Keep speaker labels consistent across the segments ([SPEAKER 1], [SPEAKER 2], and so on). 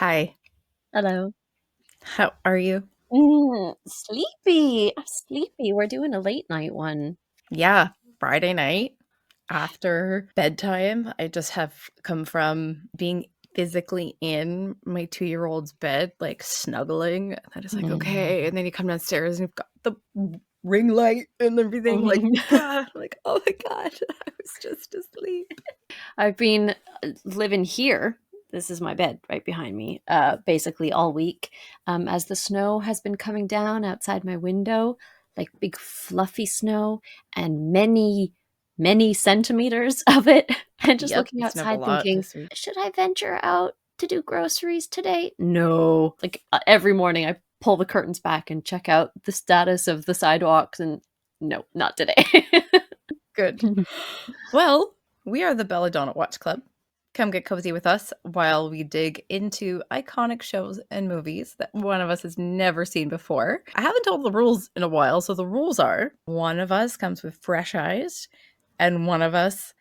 [SPEAKER 1] Hi,
[SPEAKER 2] Hello.
[SPEAKER 1] how are you?
[SPEAKER 2] Sleepy. I'm sleepy. We're doing a late night one.
[SPEAKER 1] Yeah, Friday night after bedtime. I just have come from being physically in my 2-year-old's bed, like snuggling. And I just like, okay. And then you come downstairs and you've got the ring light and everything. Like, like, oh my God, I was just asleep.
[SPEAKER 2] I've been living here. This is my bed right behind me, basically all week. As the snow has been coming down outside my window, like big fluffy snow, and many centimeters of it. And just
[SPEAKER 1] Yep,
[SPEAKER 2] looking
[SPEAKER 1] it snowed a
[SPEAKER 2] outside
[SPEAKER 1] lot
[SPEAKER 2] thinking,
[SPEAKER 1] this week.
[SPEAKER 2] should I venture out to do groceries today? No. Like every morning I pull the curtains back and check out the status of the sidewalks, and no, not today.
[SPEAKER 1] Good. Well, we are the Belladonna Watch Club. Come get cozy with us while we dig into iconic shows and movies that one of us has never seen before. I haven't told the rules in a while, so the rules are one of us comes with fresh eyes, and one of us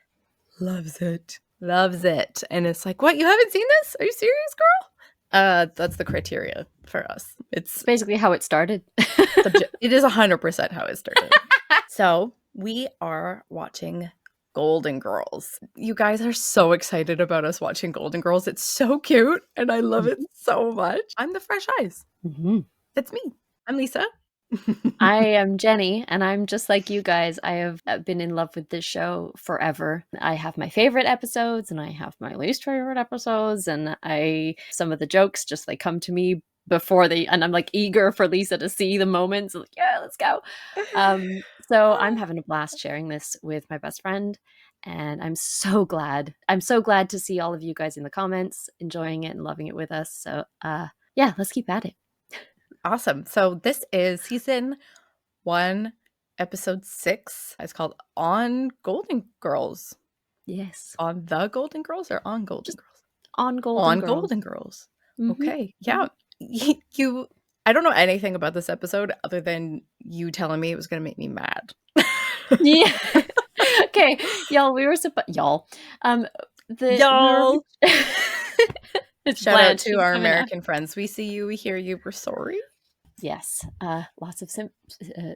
[SPEAKER 1] loves it. Loves it. And it's like, what? You haven't seen this? Are you serious, girl? That's the criteria for us. It's
[SPEAKER 2] Basically how it started.
[SPEAKER 1] it is 100% how it started. So we are watching Golden Girls. You guys are so excited about us watching Golden Girls. It's so cute and I love it so much. I'm the fresh eyes.
[SPEAKER 2] Mhm.
[SPEAKER 1] That's me. I'm Lisa.
[SPEAKER 2] I am Jenny, and I'm just like you guys. I have been in love with this show forever. I have my favorite episodes, and I have my least favorite episodes, and some of the jokes just like come to me before and I'm like eager for Lisa to see the moments. Like, yeah, let's go. So I'm having a blast sharing this with my best friend, and I'm so glad. I'm so glad to see all of you guys in the comments, enjoying it and loving it with us. So, yeah, let's keep at it.
[SPEAKER 1] Awesome. So this is season 1, episode 6. It's called On Golden Girls.
[SPEAKER 2] Yes,
[SPEAKER 1] On the Golden Girls or on Golden
[SPEAKER 2] just
[SPEAKER 1] Girls?
[SPEAKER 2] on Golden
[SPEAKER 1] On
[SPEAKER 2] Girls.
[SPEAKER 1] Golden Girls.
[SPEAKER 2] Mm-hmm.
[SPEAKER 1] Okay. Yeah. You I don't know anything about this episode other than you telling me it was going to make me mad.
[SPEAKER 2] Yeah. Okay, y'all. We were supposed y'all.
[SPEAKER 1] Y'all.
[SPEAKER 2] It's
[SPEAKER 1] Shout out
[SPEAKER 2] Blanche.
[SPEAKER 1] to
[SPEAKER 2] She's
[SPEAKER 1] our
[SPEAKER 2] coming out.
[SPEAKER 1] American friends. We see you, we hear you, we're sorry.
[SPEAKER 2] Yes. Lots of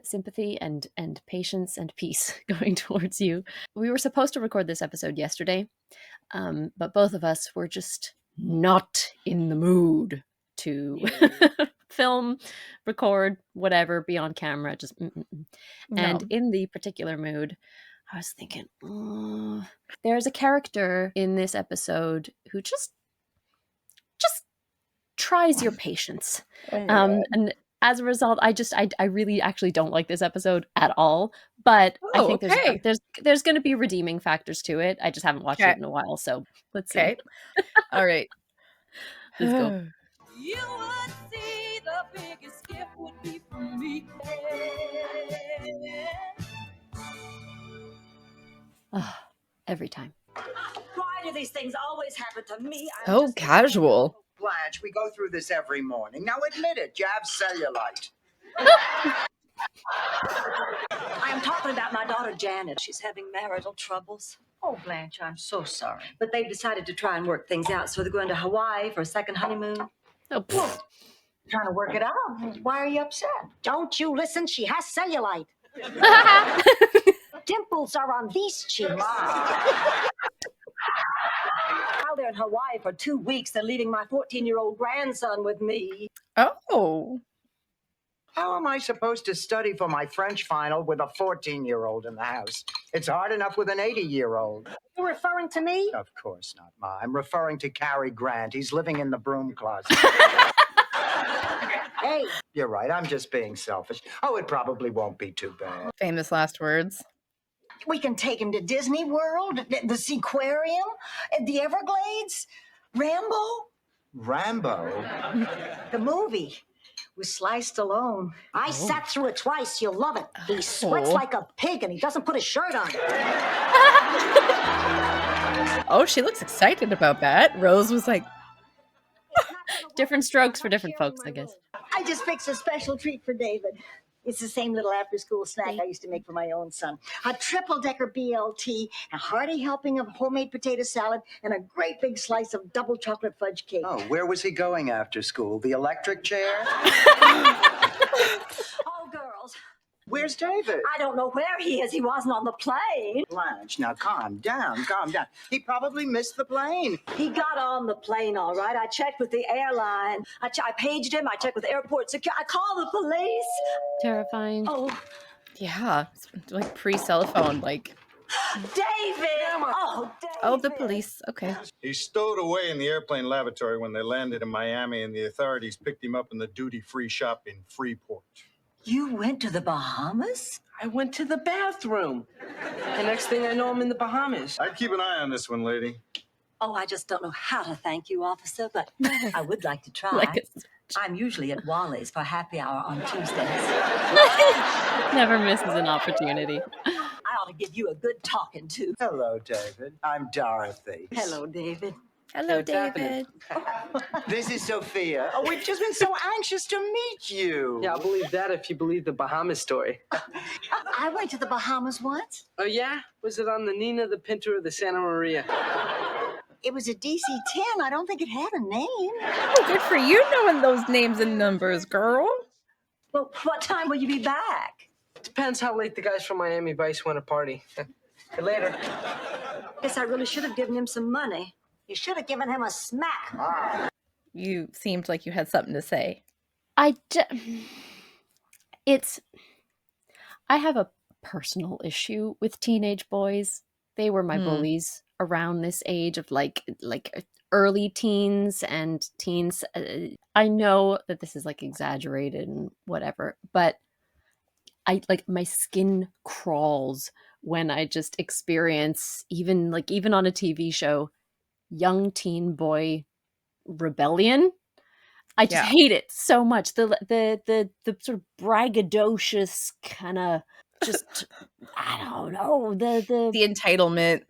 [SPEAKER 2] sympathy and patience and peace going towards you. We were supposed to record this episode yesterday, but both of us were just not in the mood to film, record, whatever, be on camera. Just And
[SPEAKER 1] No.
[SPEAKER 2] in the particular mood, I was thinking, there's a character in this episode who just tries your patience.
[SPEAKER 1] Oh my God.
[SPEAKER 2] And as a result, I really actually don't like this episode at all. But I
[SPEAKER 1] Oh,
[SPEAKER 2] think
[SPEAKER 1] okay.
[SPEAKER 2] there's going to be redeeming factors to it. I just haven't watched
[SPEAKER 1] Okay.
[SPEAKER 2] it in a while, so let's see.
[SPEAKER 1] Okay. All right.
[SPEAKER 2] Let's go.
[SPEAKER 3] You would see the biggest gift would be from me.
[SPEAKER 2] Every time.
[SPEAKER 3] Why do these things always happen to me?
[SPEAKER 1] So casual.
[SPEAKER 4] Blanche, we go through this every morning. Now admit it, you have cellulite.
[SPEAKER 3] I am talking about my daughter Janet. She's having marital troubles.
[SPEAKER 5] Oh, Blanche, I'm so sorry.
[SPEAKER 3] But they've decided to try and work things out, so they're going to Hawaii for a second honeymoon.
[SPEAKER 2] Oh, pfft.
[SPEAKER 5] Trying to work it out. Why are you upset?
[SPEAKER 6] Don't you listen? She has cellulite. Dimples are on these cheeks.
[SPEAKER 3] While they're in Hawaii for 2 weeks, they're leaving my 14-year-old grandson with me.
[SPEAKER 1] Oh.
[SPEAKER 4] How am I supposed to study for my French final with a 14-year-old in the house? It's hard enough with an 80-year-old.
[SPEAKER 6] You're referring to me?
[SPEAKER 4] Of course not, Ma. I'm referring to Cary Grant. He's living in the broom closet.
[SPEAKER 6] Hey,
[SPEAKER 4] You're right, I'm just being selfish. Oh, it probably won't be too bad.
[SPEAKER 1] Famous last words.
[SPEAKER 6] we can take him to Disney World, the Seaquarium, the Everglades, Rambo,
[SPEAKER 4] Rambo?
[SPEAKER 6] the movie with Sly Stallone. I sat through it twice. You'll love it. He sweats like a pig and he doesn't put his shirt on.
[SPEAKER 1] Oh, she looks excited about that. Rose was like,
[SPEAKER 2] Different strokes for different folks, I guess.
[SPEAKER 6] I just fixed a special treat for David. It's the same little after-school snack I used to make for my own son. A triple-decker BLT, a hearty helping of homemade potato salad, and a great big slice of double chocolate fudge cake.
[SPEAKER 4] Oh, where was he going after school? The electric chair?
[SPEAKER 6] Oh, girls,
[SPEAKER 4] Where's David?
[SPEAKER 6] I don't know where he is. He wasn't on the plane.
[SPEAKER 4] Blanche, now calm down, calm down. He probably missed the plane.
[SPEAKER 6] He got on the plane, all right. I checked with the airline. I paged him. I checked with airport security. I called the police.
[SPEAKER 2] Terrifying.
[SPEAKER 6] Oh,
[SPEAKER 1] Yeah, it's like pre-cell phone, like,
[SPEAKER 6] David! Oh, David!
[SPEAKER 1] oh, the police. Okay.
[SPEAKER 7] He stowed away in the airplane lavatory when they landed in Miami, and the authorities picked him up in the duty-free shop in Freeport.
[SPEAKER 5] You went to the Bahamas?
[SPEAKER 8] I went to the bathroom. The next thing I know, I'm in the Bahamas.
[SPEAKER 7] I'd keep an eye on this one, lady.
[SPEAKER 5] Oh, I just don't know how to thank you, officer, but I would like to try.
[SPEAKER 1] Like
[SPEAKER 5] I'm usually at Wally's for happy hour on Tuesdays.
[SPEAKER 2] Never misses an opportunity.
[SPEAKER 5] I ought to give you a good talking to.
[SPEAKER 4] Hello, David. I'm Dorothy.
[SPEAKER 5] Hello, David.
[SPEAKER 1] Hello,
[SPEAKER 8] What's happening?
[SPEAKER 1] David.
[SPEAKER 4] This is Sophia. Oh, we've just been so anxious to meet you.
[SPEAKER 8] Yeah, I'll believe that if you believe the Bahamas story.
[SPEAKER 6] I went to the Bahamas once.
[SPEAKER 8] Oh, yeah? Was it on the Nina, the Pinta, or the Santa Maria?
[SPEAKER 6] It was a DC-10. I don't think it had a name.
[SPEAKER 1] Oh, good for you knowing those names and numbers, girl.
[SPEAKER 5] Well, what time will you be back?
[SPEAKER 8] Depends how late the guys from Miami Vice want to party. Later.
[SPEAKER 5] Guess I really should have given him some money.
[SPEAKER 6] You should have given him a smack.
[SPEAKER 1] You seemed like you had something to say.
[SPEAKER 2] I have a personal issue with teenage boys. They were my bullies around this age of like early teens and teens. I know that this is like exaggerated and whatever, but I like my skin crawls when I just experience even on a TV show, young teen boy rebellion. I just hate it so much. The sort of braggadocious kind of just I don't know
[SPEAKER 1] The entitlement,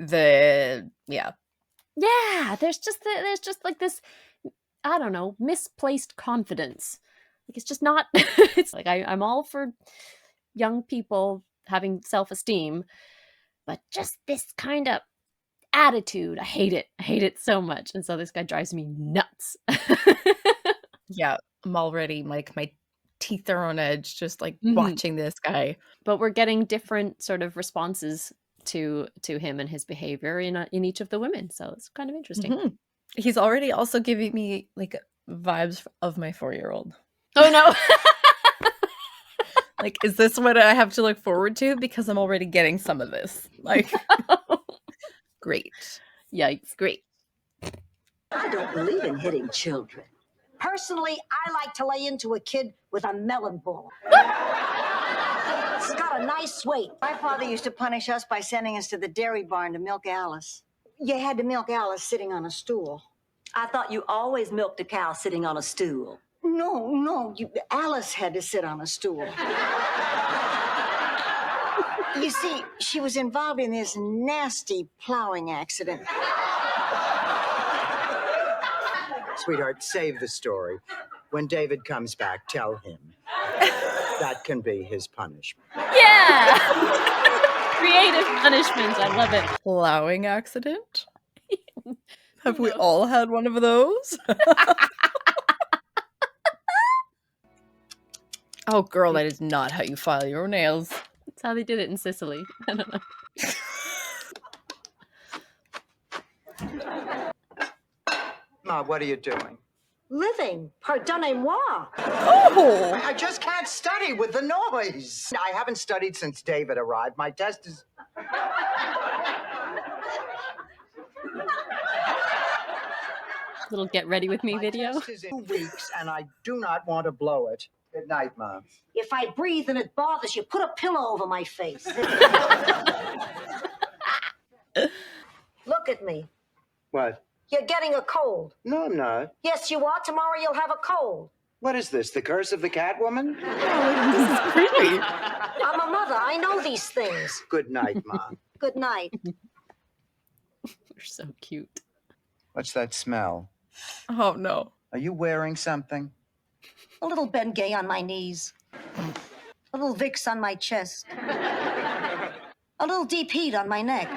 [SPEAKER 1] yeah.
[SPEAKER 2] There's just like this I don't know misplaced confidence. Like it's just not. It's like I'm all for young people having self-esteem, but just this kind of attitude, I hate it so much, and so this guy drives me nuts.
[SPEAKER 1] Yeah, I'm already like my teeth are on edge just like watching this guy.
[SPEAKER 2] But we're getting different sort of responses to him and his behavior in each of the women, so it's kind of interesting.
[SPEAKER 1] He's already also giving me like vibes of my 4-year-old.
[SPEAKER 2] Oh no.
[SPEAKER 1] Like, is this what I have to look forward to? Because I'm already getting some of this. Like, great.
[SPEAKER 2] Yikes.
[SPEAKER 1] Great.
[SPEAKER 5] I don't believe in hitting children.
[SPEAKER 6] Personally, I like to lay into a kid with a melon ball. It's got a nice weight.
[SPEAKER 5] My father used to punish us by sending us to the dairy barn to milk Alice.
[SPEAKER 6] You had to milk Alice sitting on a stool.
[SPEAKER 5] I thought you always milked a cow sitting on a stool.
[SPEAKER 6] No, Alice had to sit on a stool. You see, she was involved in this nasty plowing accident.
[SPEAKER 4] Sweetheart, save the story. When David comes back, tell him. That can be his punishment.
[SPEAKER 2] Yeah. Creative punishments. I love it.
[SPEAKER 1] Plowing accident? Have we all had one of those? Oh, girl, that is not how you file your nails.
[SPEAKER 2] That's how they did it in Sicily. I don't know.
[SPEAKER 4] Ma, what are you doing?
[SPEAKER 6] Living. Pardonnez-moi.
[SPEAKER 1] Oh!
[SPEAKER 4] I just can't study with the noise. I haven't studied since David arrived. My test is...
[SPEAKER 2] Little get ready with me video.
[SPEAKER 4] My test is in 2 weeks, and I do not want to blow it. Good night, Mom.
[SPEAKER 6] If I breathe and it bothers you, put a pillow over my face. Look at me.
[SPEAKER 4] What?
[SPEAKER 6] You're getting a cold.
[SPEAKER 4] No, I'm not.
[SPEAKER 6] Yes, you are. Tomorrow you'll have a cold.
[SPEAKER 4] What is this, the curse of the Catwoman?
[SPEAKER 1] This is creepy.
[SPEAKER 6] I'm a mother. I know these things.
[SPEAKER 4] Good night, Mom.
[SPEAKER 6] Good night.
[SPEAKER 2] They're so cute.
[SPEAKER 4] What's that smell?
[SPEAKER 1] Oh, no.
[SPEAKER 4] Are you wearing something?
[SPEAKER 6] A little Ben Gay on my knees. A little Vicks on my chest. A little deep heat on my neck.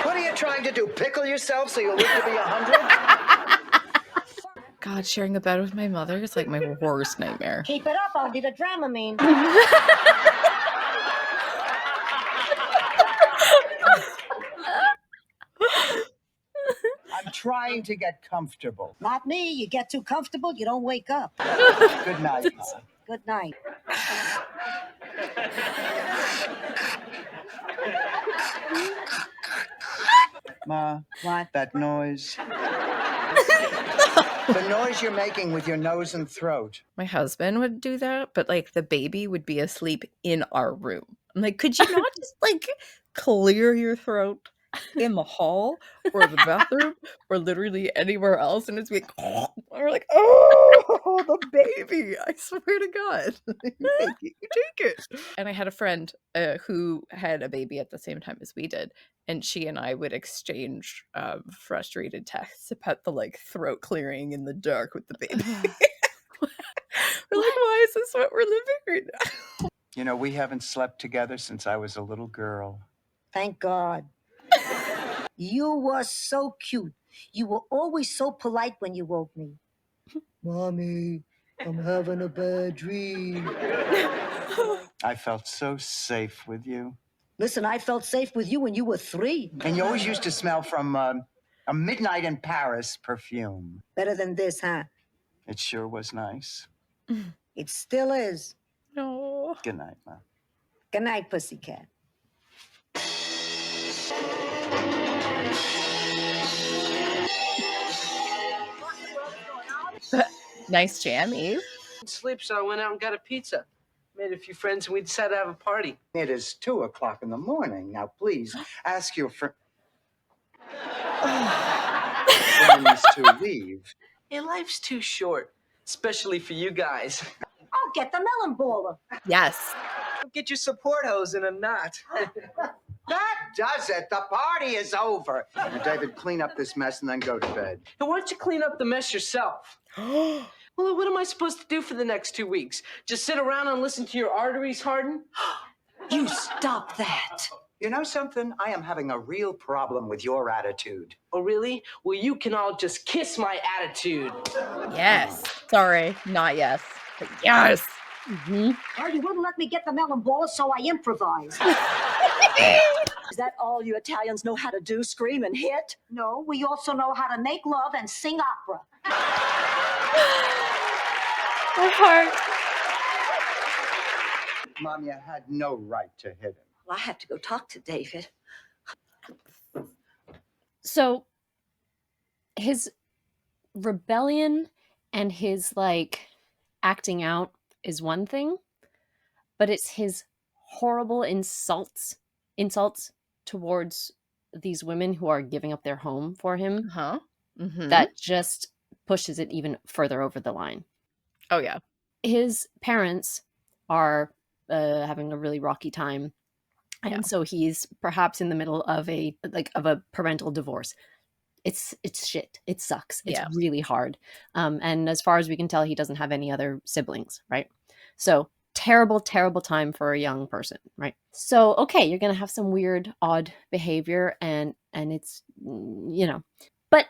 [SPEAKER 4] What are you trying to do? Pickle yourself so you'll live to be 100?
[SPEAKER 1] God, sharing a bed with my mother is like my worst nightmare.
[SPEAKER 6] Keep it up, I'll be the Dramamine.
[SPEAKER 4] I'm trying to get comfortable.
[SPEAKER 6] Not me. You get too comfortable, you don't wake up.
[SPEAKER 4] Good night, Ma.
[SPEAKER 6] Good night.
[SPEAKER 4] Ma,
[SPEAKER 6] What?
[SPEAKER 4] that noise. The noise you're making with your nose and throat.
[SPEAKER 1] My husband would do that, but like the baby would be asleep in our room. I'm like, could you not just like clear your throat in the hall or the bathroom or literally anywhere else? And it's like, we're like, oh, the baby! I swear to God, you take it. And I had a friend who had a baby at the same time as we did, and she and I would exchange frustrated texts about the like throat clearing in the dark with the baby. We're like, why is this what we're living right now?
[SPEAKER 4] You know, we haven't slept together since I was a little girl.
[SPEAKER 6] Thank God. You were so cute. You were always so polite when you woke me. Mommy, I'm having a bad dream.
[SPEAKER 4] I felt so safe with you.
[SPEAKER 6] Listen, I felt safe with you when you were 3.
[SPEAKER 4] And you always used to smell from a Midnight in Paris perfume.
[SPEAKER 6] Better than this, huh?
[SPEAKER 4] It sure was nice.
[SPEAKER 6] It still is.
[SPEAKER 1] No.
[SPEAKER 4] Good night, Ma.
[SPEAKER 6] Good night, pussycat.
[SPEAKER 1] Nice jammies.
[SPEAKER 8] Sleep, so I went out and got a pizza. Made a few friends, and we decided to have a party.
[SPEAKER 4] It is 2:00 in the morning. Now, please ask your friends to leave.
[SPEAKER 8] Hey, life's too short, especially for you guys.
[SPEAKER 6] I'll get the melon baller.
[SPEAKER 1] Yes.
[SPEAKER 8] Get your support hose in a knot.
[SPEAKER 4] That does it. The party is over. Now, David, clean up this mess and then go to bed.
[SPEAKER 8] And why don't you clean up the mess yourself? Well, what am I supposed to do for the next 2 weeks? Just sit around and listen to your arteries harden?
[SPEAKER 5] You stop that.
[SPEAKER 4] You know something? I am having a real problem with your attitude.
[SPEAKER 8] Oh, really? Well, you can all just kiss my attitude.
[SPEAKER 1] Yes. Sorry, not yes. But yes.
[SPEAKER 2] Mm-hmm.
[SPEAKER 6] Well, you wouldn't let me get the melon baller, so I improvised.
[SPEAKER 5] Is that all you Italians know how to do? Scream and hit?
[SPEAKER 6] No, we also know how to make love and sing opera.
[SPEAKER 2] My heart.
[SPEAKER 4] Mom, you had no right to hit him.
[SPEAKER 5] Well, I have to go talk to David.
[SPEAKER 2] So his rebellion and his like acting out is one thing, but it's his horrible insults towards these women who are giving up their home for him
[SPEAKER 1] Huh? Mm-hmm.
[SPEAKER 2] that just pushes it even further over the line.
[SPEAKER 1] Oh yeah.
[SPEAKER 2] His parents are having a really rocky time, and
[SPEAKER 1] Yeah.
[SPEAKER 2] so he's perhaps in the middle of a parental divorce. It's shit. It sucks. It's
[SPEAKER 1] Yeah.
[SPEAKER 2] really hard. And as far as we can tell, he doesn't have any other siblings, right? So terrible, terrible time for a young person, right? So okay, you're gonna have some weird, odd behavior, and it's but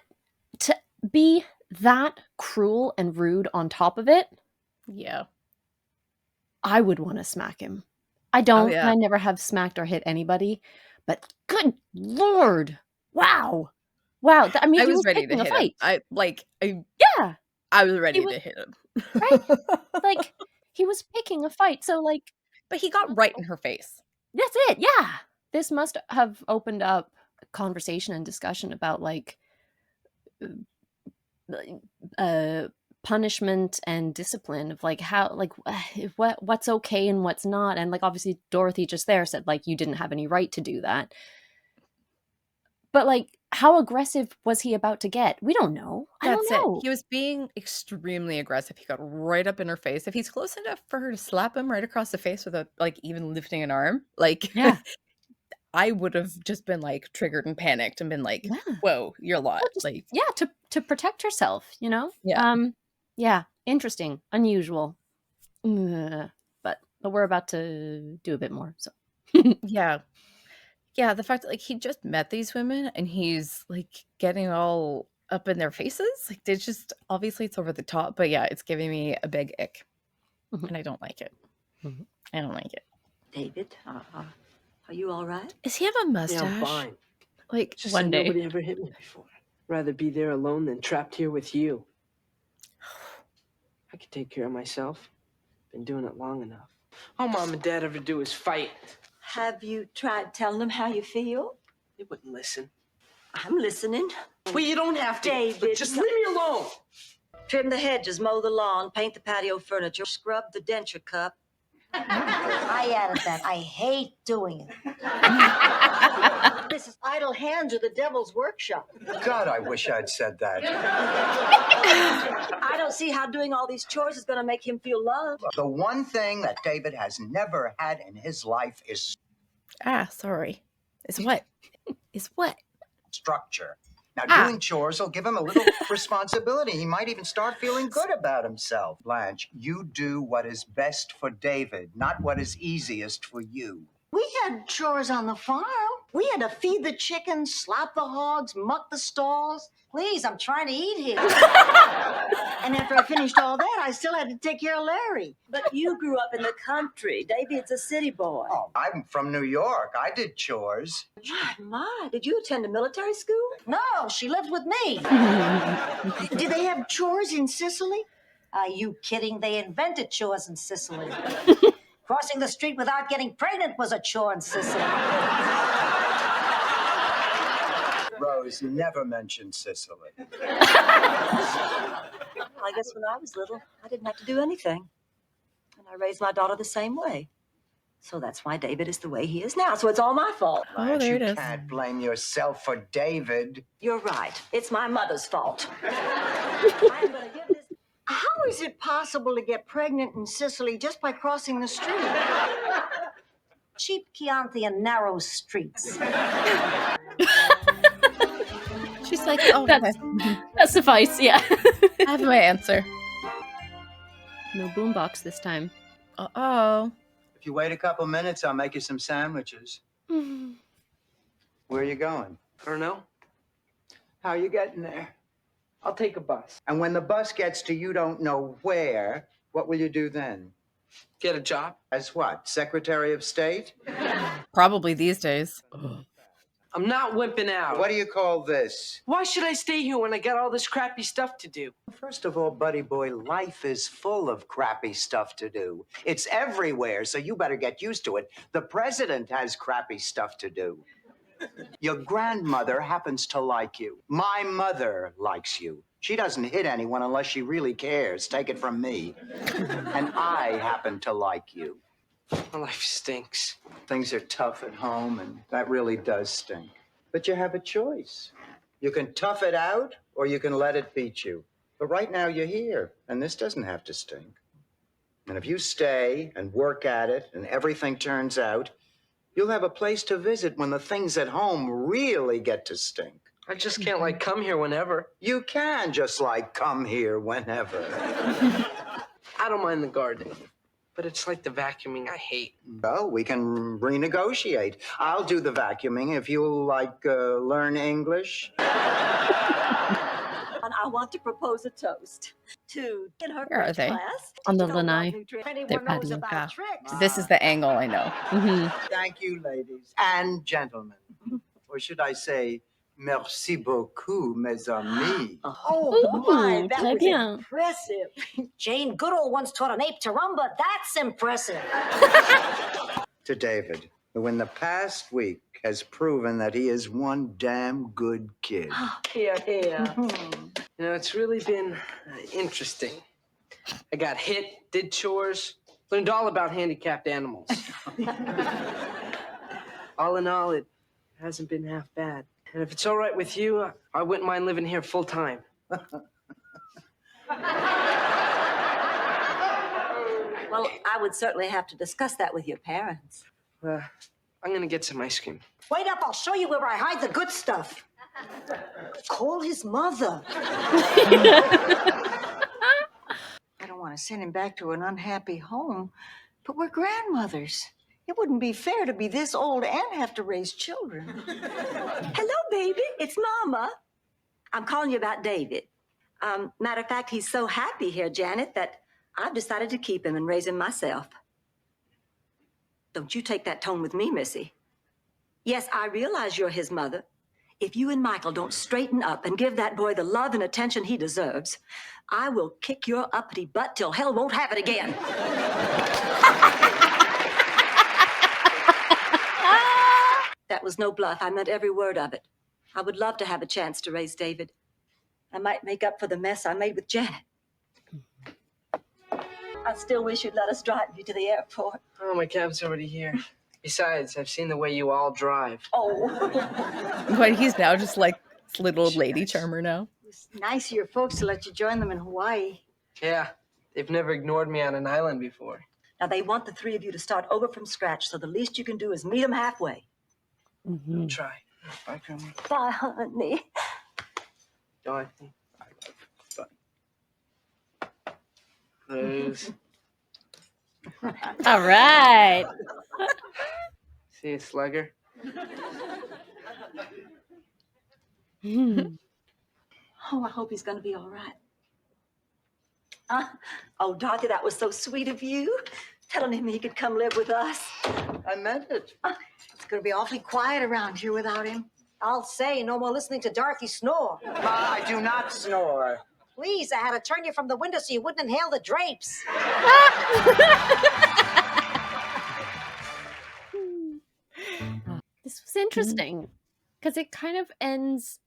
[SPEAKER 2] to be that cruel and rude on top of it,
[SPEAKER 1] Yeah.
[SPEAKER 2] I would want to smack him. I don't.
[SPEAKER 1] yeah.
[SPEAKER 2] I never have smacked or hit anybody, but good Lord, wow. I mean,
[SPEAKER 1] I
[SPEAKER 2] he
[SPEAKER 1] was
[SPEAKER 2] was
[SPEAKER 1] ready to
[SPEAKER 2] picking a
[SPEAKER 1] hit
[SPEAKER 2] fight.
[SPEAKER 1] him.
[SPEAKER 2] Yeah,
[SPEAKER 1] I was ready
[SPEAKER 2] was-
[SPEAKER 1] to hit him.
[SPEAKER 2] right. Like he was picking a fight. So like,
[SPEAKER 1] But he got right in her face.
[SPEAKER 2] that's it. Yeah, this must have opened up a conversation and discussion about like punishment and discipline of like how like what's okay and what's not. And like obviously Dorothy just there said like you didn't have any right to do that. But like how aggressive was he about to get? We don't know. I don't know.
[SPEAKER 1] He was being extremely aggressive. He got right up in her face. If he's close enough for her to slap him right across the face without like even lifting an arm, like
[SPEAKER 2] Yeah.
[SPEAKER 1] I would have just been like triggered and panicked and been like,
[SPEAKER 2] Yeah.
[SPEAKER 1] "Whoa, you're a lot."
[SPEAKER 2] Well, just-
[SPEAKER 1] like,
[SPEAKER 2] yeah, to protect herself, you know?
[SPEAKER 1] Yeah.
[SPEAKER 2] Yeah, interesting, unusual. Ugh. But But we're about to do a bit more, so.
[SPEAKER 1] Yeah. Yeah, the fact that, like, he just met these women and he's, like, getting all up in their faces. Like, they just obviously it's over the top, but yeah, it's giving me a big ick. And I don't like it. I don't like it.
[SPEAKER 5] David, are you all right?
[SPEAKER 1] Does he have a mustache?
[SPEAKER 8] Yeah, I'm fine.
[SPEAKER 1] Like,
[SPEAKER 8] Just
[SPEAKER 1] one
[SPEAKER 8] that
[SPEAKER 1] day.
[SPEAKER 8] nobody ever hit me before. Rather be there alone than trapped here with you. I can take care of myself. Been doing it long enough. All Mom and Dad ever do is fight.
[SPEAKER 5] Have you tried telling them how you feel?
[SPEAKER 8] They wouldn't listen.
[SPEAKER 5] I'm listening.
[SPEAKER 8] Well, you don't have to.
[SPEAKER 5] David,
[SPEAKER 8] Just leave me alone.
[SPEAKER 5] Trim the hedges, mow the lawn, paint the patio furniture, scrub the denture cup.
[SPEAKER 6] I added that. I hate doing it. This is idle hands or the devil's workshop.
[SPEAKER 4] God, I wish I'd said that.
[SPEAKER 5] I don't see how doing all these chores is going to make him feel loved.
[SPEAKER 4] The one thing that David has never had in his life is
[SPEAKER 1] Sorry. Is what? Is what?
[SPEAKER 4] structure. Now, doing chores will give him a little responsibility. He might even start feeling good about himself. Blanche, you do what is best for David, not what is easiest for you.
[SPEAKER 6] We had chores on the farm. We had to feed the chickens, slop the hogs, muck the stalls. Please, I'm trying to eat here. And after I finished all that, I still had to take care of Larry.
[SPEAKER 5] But you grew up in the country. David's a city boy.
[SPEAKER 4] Oh, I'm from New York. I did chores.
[SPEAKER 5] My, did you attend a military school?
[SPEAKER 6] No, she lived with me. Did they have chores in Sicily? Are you kidding? They invented chores in Sicily. Crossing the street without getting pregnant was a chore in Sicily.
[SPEAKER 4] Rose never mentioned Sicily.
[SPEAKER 5] I guess when I was little, I didn't have to do anything. And I raised my daughter the same way. So that's why David is the way he is now. So it's all my fault.
[SPEAKER 4] Blanche,
[SPEAKER 1] there
[SPEAKER 4] you
[SPEAKER 1] it is.
[SPEAKER 4] can't blame yourself for David.
[SPEAKER 5] You're right. It's my mother's fault. I'm going to give this.
[SPEAKER 6] How is it possible to get pregnant in Sicily just by crossing the street? Cheap Chianti and narrow streets.
[SPEAKER 1] She's like, oh, okay.
[SPEAKER 2] That suffice, yeah.
[SPEAKER 1] I have my answer.
[SPEAKER 2] No boombox this time.
[SPEAKER 1] Uh-oh.
[SPEAKER 4] If you wait a couple minutes, I'll make you some sandwiches. Where are you going?
[SPEAKER 8] I don't know.
[SPEAKER 4] How are you getting there?
[SPEAKER 8] I'll take a bus.
[SPEAKER 4] And when the bus gets to you don't know where, what will you do then?
[SPEAKER 8] Get a job.
[SPEAKER 4] As what? Secretary of State?
[SPEAKER 1] Probably these days.
[SPEAKER 8] I'm not wimping out.
[SPEAKER 4] What do you call this?
[SPEAKER 8] Why should I stay here when I got all this crappy stuff to do?
[SPEAKER 4] First of all, buddy boy, life is full of crappy stuff to do. It's everywhere, so you better get used to it. The president has crappy stuff to do. Your grandmother happens to like you. My mother likes you. She doesn't hit anyone unless she really cares. Take it from me. And I happen to like you.
[SPEAKER 8] My life stinks.
[SPEAKER 4] Things are tough at home, and that really does stink. But you have a choice. You can tough it out, or you can let it beat you. But right now you're here, and this doesn't have to stink. And if you stay and work at it, and everything turns out, you'll have a place to visit when the things at home really get to stink.
[SPEAKER 8] I just can't, like, come here whenever.
[SPEAKER 4] You can just, like, come here whenever.
[SPEAKER 8] I don't mind the gardening, but it's like the vacuuming I hate.
[SPEAKER 4] Well, we can renegotiate. I'll do the vacuuming if you'll, like, learn English.
[SPEAKER 5] And I want to propose a toast to in her
[SPEAKER 1] Where are
[SPEAKER 5] French
[SPEAKER 1] they?
[SPEAKER 5] class.
[SPEAKER 2] On the
[SPEAKER 5] Teaching all
[SPEAKER 2] lanai.
[SPEAKER 5] about nutrition.
[SPEAKER 6] Anyone
[SPEAKER 2] They're
[SPEAKER 6] knows
[SPEAKER 2] paddling.
[SPEAKER 6] about
[SPEAKER 1] Yeah.
[SPEAKER 6] tricks.
[SPEAKER 1] This is the angle I know.
[SPEAKER 4] Thank you, ladies and gentlemen. Or should I say, merci beaucoup, mes amis.
[SPEAKER 6] Oh, my,
[SPEAKER 2] Ooh,
[SPEAKER 6] that
[SPEAKER 2] très
[SPEAKER 6] was
[SPEAKER 2] bien.
[SPEAKER 6] impressive. Jane Goodall once taught an ape to rumba. That's impressive.
[SPEAKER 4] To David, who in the past week has proven that he is one damn good kid.
[SPEAKER 8] Here. You know, it's really been interesting. I got hit, did chores, learned all about handicapped animals. All in all, it hasn't been half bad. And if it's all right with you, I wouldn't mind living here full time.
[SPEAKER 5] Well, I would certainly have to discuss that with your parents.
[SPEAKER 8] I'm gonna get some ice cream.
[SPEAKER 6] Wait up, I'll show you where I hide the good stuff. Call his mother. I don't want to send him back to an unhappy home, But we're grandmothers. It wouldn't be fair to be this old and have to raise children.
[SPEAKER 5] Hello, baby. It's Mama. I'm calling you about David. Matter of fact, he's so happy here, Janet, that I've decided to keep him and raise him myself. Don't you take that tone with me, Missy. Yes, I realize you're his mother. If you and Michael don't straighten up and give that boy the love and attention he deserves, I will kick your uppity butt till hell won't have it again. That was no bluff. I meant every word of it. I would love to have a chance to raise David. I might make up for the mess I made with Janet. I still wish you'd let us drive you to the airport.
[SPEAKER 8] Oh, my cab's already here. Besides, I've seen the way you all drive.
[SPEAKER 5] Oh.
[SPEAKER 1] But he's now just like this little old lady charmer now.
[SPEAKER 6] It's nice of your folks to let you join them in Hawaii.
[SPEAKER 8] Yeah, they've never ignored me on an island before.
[SPEAKER 5] Now, they want the three of you to start over from scratch, so the least you can do is meet them halfway.
[SPEAKER 8] I'll try. Bye, Grandma.
[SPEAKER 5] Bye, honey.
[SPEAKER 8] Dorothy. Bye. Close.
[SPEAKER 2] All right.
[SPEAKER 8] See you, slugger.
[SPEAKER 5] Oh, I hope he's going to be all right. Oh, Dorothy, that was so sweet of you. Telling him he could come live with us.
[SPEAKER 8] I meant it.
[SPEAKER 6] It's going to be awfully quiet around here without him. I'll say, no more listening to Dorothy snore.
[SPEAKER 4] Ma, I do not snore.
[SPEAKER 6] Please, I had to turn you from the window so you wouldn't inhale the drapes.
[SPEAKER 2] This was interesting because it kind of ends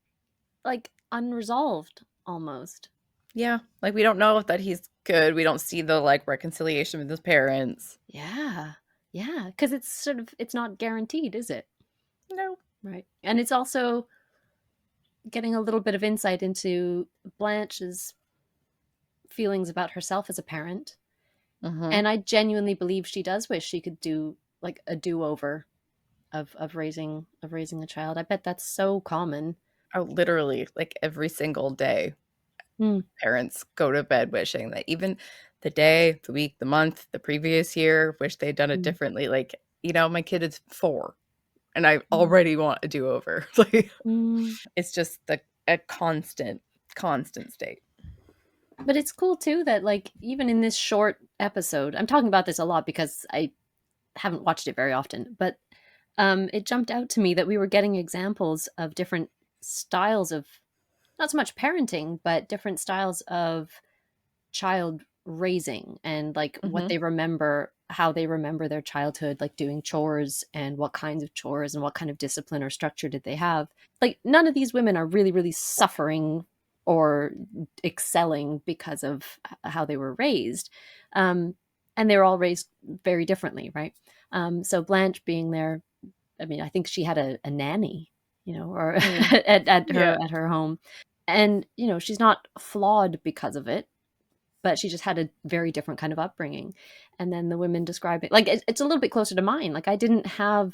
[SPEAKER 2] like unresolved almost.
[SPEAKER 1] Yeah, like we don't know that he's good. We don't see the like reconciliation with his parents.
[SPEAKER 2] Yeah. Yeah. Because it's not guaranteed, is it?
[SPEAKER 1] No.
[SPEAKER 2] Right. And it's also getting a little bit of insight into Blanche's feelings about herself as a parent.
[SPEAKER 1] Mhm.
[SPEAKER 2] And I genuinely believe she does wish she could do like a do-over of raising a child. I bet that's so common.
[SPEAKER 1] Oh, literally, like every single day, parents go to bed wishing that even the day, the week, the month, the previous year, wish they'd done it differently. Like, my kid is 4 and I already want a do-over. Like, it's just a constant state.
[SPEAKER 2] But it's cool too that like even in this short episode, I'm talking about this a lot because I haven't watched it very often, but it jumped out to me that we were getting examples of different styles of not so much parenting, but different styles of child raising and like what they remember, how they remember their childhood, like doing chores and what kinds of chores and what kind of discipline or structure did they have. Like none of these women are really, really suffering or excelling because of how they were raised. And they were all raised very differently, right? So Blanche being there, I mean, I think she had a nanny, or at her home. And, she's not flawed because of it, but she just had a very different kind of upbringing. And then the women describe it, like, it's a little bit closer to mine. Like, I didn't have,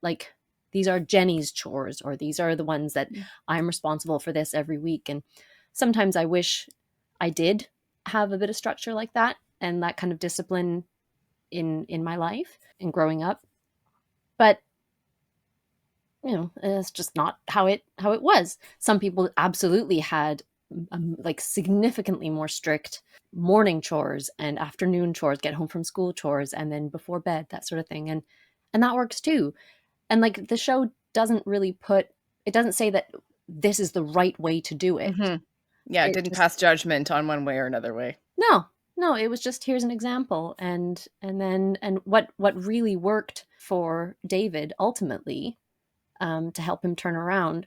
[SPEAKER 2] like, these are Jenny's chores, or these are the ones that I'm responsible for this every week. And sometimes I wish I did have a bit of structure like that and that kind of discipline in my life and growing up. But it's just not how it was. Some people absolutely had like significantly more strict morning chores and afternoon chores, get home from school chores, and then before bed, that sort of thing. And that works too. And like the show doesn't say that this is the right way to do it.
[SPEAKER 1] Yeah, it didn't pass judgment on one way or another way.
[SPEAKER 2] No, it was just, here's an example. And what really worked for David ultimately, to help him turn around,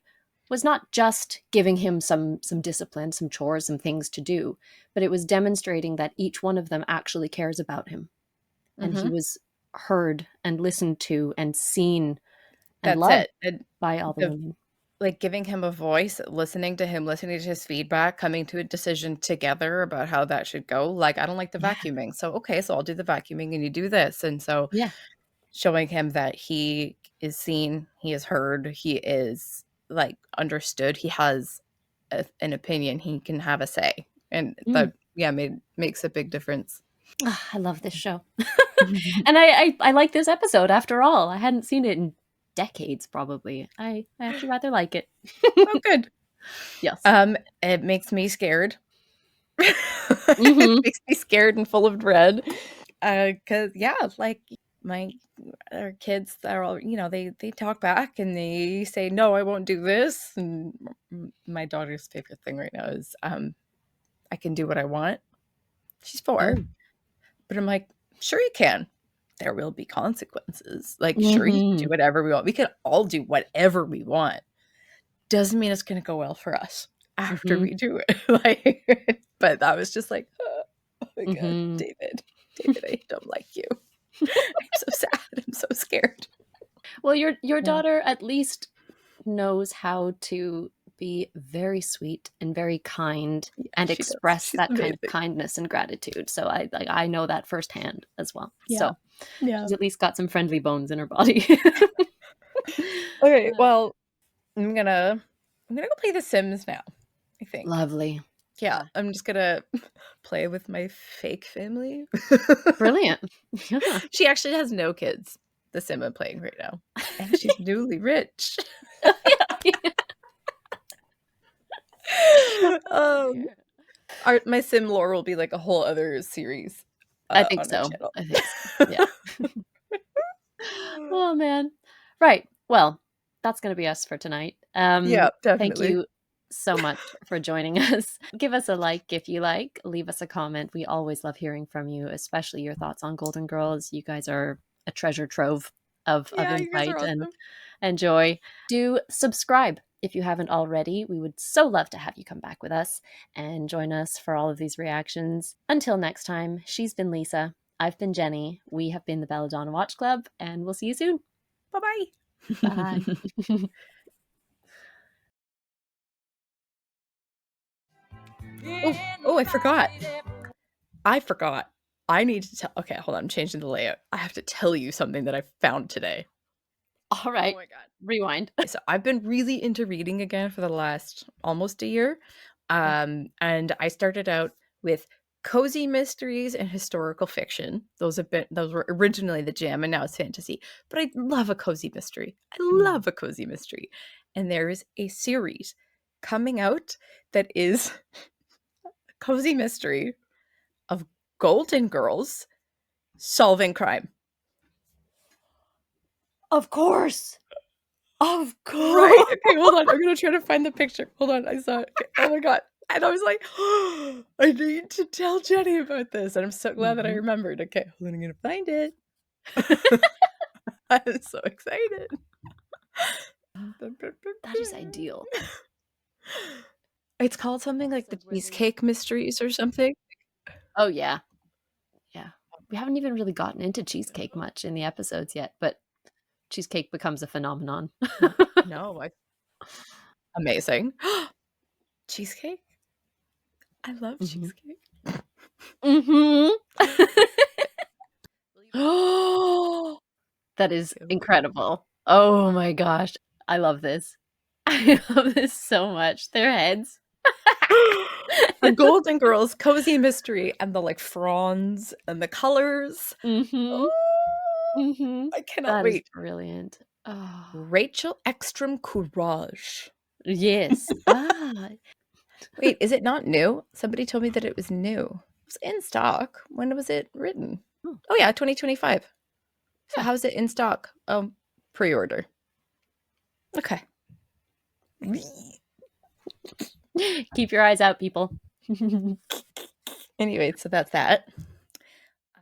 [SPEAKER 2] was not just giving him some discipline, some chores, some things to do, but it was demonstrating that each one of them actually cares about him. And he was heard and listened to and seen and loved by all the women.
[SPEAKER 1] Like giving him a voice, listening to him, listening to his feedback, coming to a decision together about how that should go. Like, I don't like the vacuuming. So, okay, so I'll do the vacuuming and you do this. And so showing him that he is seen, he is heard, he is like understood, he has an opinion, he can have a say. And that, makes a big difference.
[SPEAKER 2] I love this show. And I like this episode after all. I hadn't seen it in decades, probably. I actually rather like it.
[SPEAKER 1] Oh, good.
[SPEAKER 2] Yes.
[SPEAKER 1] It makes me scared. It makes me scared and full of dread. Cause yeah, like our kids are all, they talk back and they say, no, I won't do this. And my daughter's favorite thing right now is, I can do what I want. She's 4, but I'm like, sure you can. There will be consequences. Like, sure, you can do whatever we want. We can all do whatever we want. Doesn't mean it's going to go well for us after we do it. Like, but that was just like, oh my God, David, I don't like you. I'm so sad. I'm so scared.
[SPEAKER 2] Well, your daughter at least knows how to be very sweet and very kind and express that kind of kindness and gratitude. So I know that firsthand as well.
[SPEAKER 1] Yeah.
[SPEAKER 2] So she's at least got some friendly bones in her body.
[SPEAKER 1] Okay, well, I'm gonna go play The Sims now, I think.
[SPEAKER 2] Lovely.
[SPEAKER 1] Yeah, I'm just gonna play with my fake family.
[SPEAKER 2] Brilliant. Yeah.
[SPEAKER 1] She actually has no kids, the Sim I'm playing right now. And she's newly rich. My Sim lore will be like a whole other series.
[SPEAKER 2] I think so. Yeah. Oh man. Right. Well, that's going to be us for tonight.
[SPEAKER 1] Yeah, definitely.
[SPEAKER 2] Thank you so much for joining us. Give us a like if you like. Leave us a comment. We always love hearing from you, especially your thoughts on Golden Girls. You guys are a treasure trove of insight and joy. Do subscribe if you haven't already. We would so love to have you come back with us and join us for all of these reactions. Until next time, she's been Lisa. I've been Jenny. We have been the Belladonna Watch Club, and we'll see you soon.
[SPEAKER 1] Bye-bye.
[SPEAKER 2] Bye.
[SPEAKER 1] Oh, I forgot. I need to tell. Okay, hold on. I'm changing the layout. I have to tell you something that I found today.
[SPEAKER 2] All right.
[SPEAKER 1] Oh my God.
[SPEAKER 2] Rewind.
[SPEAKER 1] So I've been really into reading again for the last almost a year. And I started out with cozy mysteries and historical fiction. Those were originally the jam, and now it's fantasy. But I love a cozy mystery. And there is a series coming out that is a cozy mystery of Golden Girls solving crime.
[SPEAKER 2] Of course.
[SPEAKER 1] Right. Okay, hold on. I'm gonna try to find the picture. Hold on. I saw it. Okay. Oh my God. And I was like, oh, I need to tell Jenny about this. And I'm so glad that I remembered. Okay, hold on, I'm gonna find it. I'm so excited.
[SPEAKER 2] That is ideal.
[SPEAKER 1] It's called something like the Cheesecake Mysteries or something.
[SPEAKER 2] Oh yeah. Yeah. We haven't even really gotten into cheesecake much in the episodes yet, but cheesecake becomes a phenomenon.
[SPEAKER 1] No, amazing. Cheesecake? I love cheesecake.
[SPEAKER 2] That is incredible. Oh my gosh. I love this. I love this so much. Their heads.
[SPEAKER 1] The Golden Girls cozy mystery and the like fronds and the colors. I cannot wait.
[SPEAKER 2] Is brilliant. Oh.
[SPEAKER 1] Rachel Ekstrom Courage.
[SPEAKER 2] Yes.
[SPEAKER 1] Wait, is it not new? Somebody told me that it was new. It was in stock. When was it written? Oh yeah, 2025. So how's it in stock? Oh, pre-order. Okay.
[SPEAKER 2] Keep your eyes out, people.
[SPEAKER 1] Anyway, so that's that.